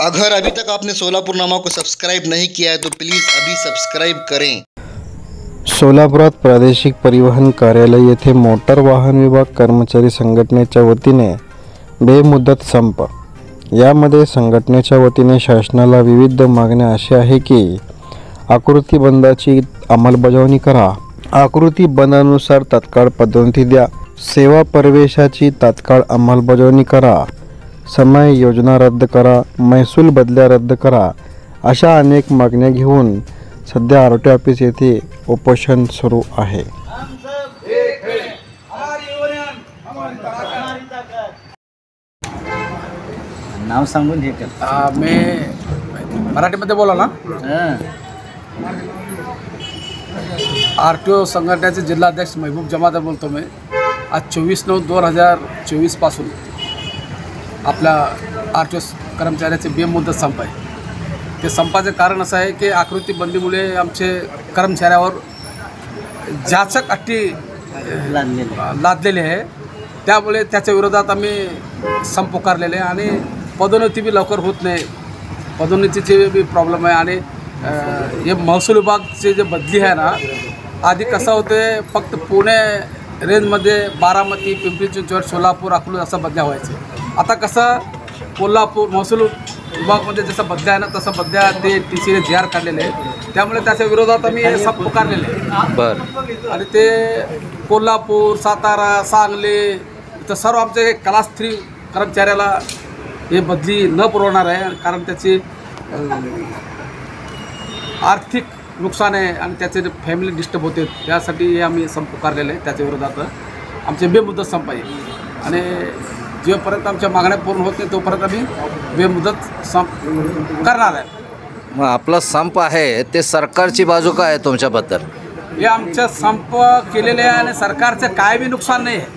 अगर अभी तक आपने सोलापुर नामा को सब्सक्राइब नहीं किया है तो प्लीज़ अभी सब्सक्राइब करें। सोलापुरात प्रादेशिक परिवहन कार्यालय येथे मोटार वाहन विभाग कर्मचारी संघटनेच्या वतीने बेमुदत संप। यामध्ये संघटनेच्या वतीने शासनाला विविध मागण्या अशा आहे की आकृती बंदाची अंमलबजावणी करा, आकृती बंदानुसार तात्काळ पदोन्नती द्या, सेवा प्रवेशाची तात्काळ अंमलबजावणी करा, समय योजना रद्द करा, महसूल बदल्या रद्द करा, अशा अनेक मागण्या घेऊन सध्या आरटी ऑफिस येथे उपोषण सुरू आहे। नाव सांगून हे कर। मी मराठीमध्ये बोला ना। आरटीओ संघटनेचे जिल्हाध्यक्ष महबूब जमादार बोलतो मी। आज 24/9/2024 पासून आपल्या आरटीओ कर्मचाऱ्याचे बेमुदत संप आहे। ते संपाचे कारण असं आहे की आकृती बंदीमुळे आमचे कर्मचाऱ्यावर जाचक अटी लादलेले आहे, त्यामुळे त्याच्या विरोधात आम्ही संप पुकारलेले आहे। आणि पदोन्नती बी लवकर होत नाही, पदोन्नतीचे बी प्रॉब्लेम आहे। आणि हे महसूल विभागचे जे बदली आहे ना, आधी कसं होते फक्त पुणे रेंजमध्ये बारामती, पिंपरी चिंचवड, सोलापूर, अकलूज असं बदल्या व्हायचे। आता कसं कोल्हापूर महसूल विभागमध्ये जसं बदल्या आहे ना, तसं बदल्या ते TCने JR काढलेले आहे, त्यामुळे त्याच्या विरोधात आम्ही हे संप पुकारलेले आहे। बरं। आणि ते कोल्हापूर, सातारा, सांगली इथं सर्व आमचे क्लास 3 कर्मचाऱ्याला हे बदली न पुरवणार आहे, कारण त्याची आर्थिक नुकसान आहे आणि त्याचे फॅमिली डिस्टर्ब होते, त्यासाठी हे आम्ही संप पुकारलेले आहे। त्याच्या विरोधात आमचे बेमुदत संप आहे आणि जोपर्यंत आमच्या मागण्या पूर्ण होत नाही तोपर्यंत आम्ही बेमुदत संप करणार आहे। मग आपला संप आहे ते सरकारची बाजू काय आहे तुमच्याबद्दल? हे आमच्या संप केलेले आहे आणि सरकारचं काय बी नुकसान नाही आहे।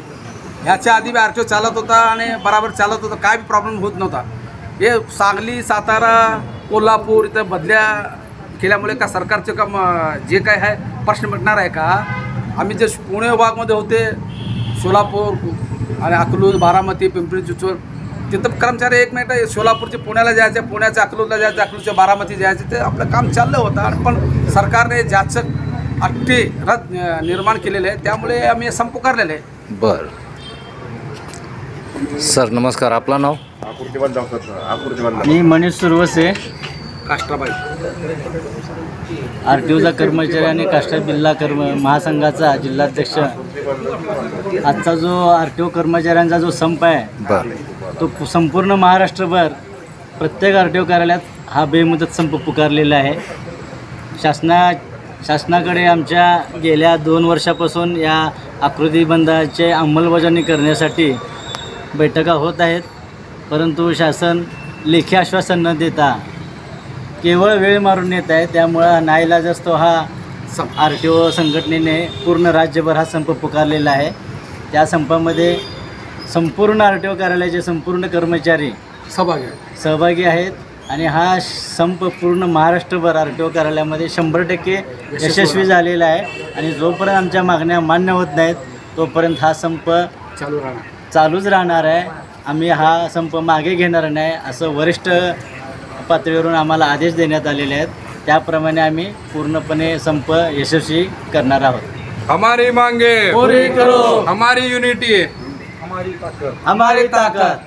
ह्याच्या आधी बी आरटीओ चालत होता आणि बराबर चालत होता, काय बी प्रॉब्लेम होत नव्हता। हे सांगली, सातारा, कोल्हापूर इथं बदल्या केल्यामुळे का सरकारचं काम जे काय आहे प्रश्न मिटणार आहे का? आम्ही जे पुणे विभागमध्ये होते, सोलापूर आणि अकलूज, बारामती, पिंपरी चिंचवड, तिथं कर्मचारी एक मिनिट सोलापूरचे पुण्याला जायचे, पुण्याच्या अकलूजला जायचे, अकलूजच्या बारामती जायचे, ते आपलं काम चाललं होतं। आणि पण सरकारने जाचक अट्टे निर्माण केलेले आहे, त्यामुळे आम्ही संप पुकारलेले आहे। बरं सर, नमस्कार, आपलं नाव? मी मनीष सुरवसे, काष्टाबाई, आरटीओचा कर्मचारी आणि काष्टा जिल्हा महासंघाचा जिल्हाध्यक्ष। आजचा जो आरटीओ कर्मचाऱ्यांचा जो संप आहे बरं, तो संपूर्ण महाराष्ट्रभर प्रत्येक आरटीओ कार्यालयात हा बेमुदत संप पुकारलेला आहे। शासनाकडे आमच्या गेल्या 2 वर्षापासून या आकृती बंदाचे अंमलबजावणी करण्यासाठी बैठका होत आहेत, परंतु शासन लेखी आश्वासन न देता केवळ वेळ मारून येत आहे। त्यामुळं नाईलाज असतो हा आरटीओ संघटनेने पूर्ण राज्यभर हा संप पुकारलेला आहे। त्या संपामध्ये संपूर्ण आरटीओ कार्यालयाचे संपूर्ण कर्मचारी सहभागी आहेत आणि हा संप पूर्ण महाराष्ट्रभर आरटीओ कार्यालयामध्ये 100% यशस्वी झालेला आहे। आणि जोपर्यंत आमच्या मागण्या मान्य होत नाहीत तोपर्यंत हा संप चालूच राहणार आहे। आम्ही हा संप मागे घेणार नाही असं वरिष्ठ पातळीवरून आम्हाला आदेश देण्यात आलेले आहेत, त्याप्रमाणे आम्ही पूर्णपणे संप यशस्वी करणार आहोत। हमारी मांगे पूरी करो, हमारी यूनिटी, हमारी ताकत,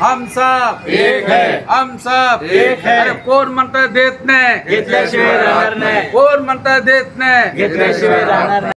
हम सब एक है, हम सब एक है। अरे कोण म्हणतं देत नाही, घेतल्याशिवाय राहणार नाही, कोण म्हणतं देत नाही, घेतल्याशिवाय राहणार नाही।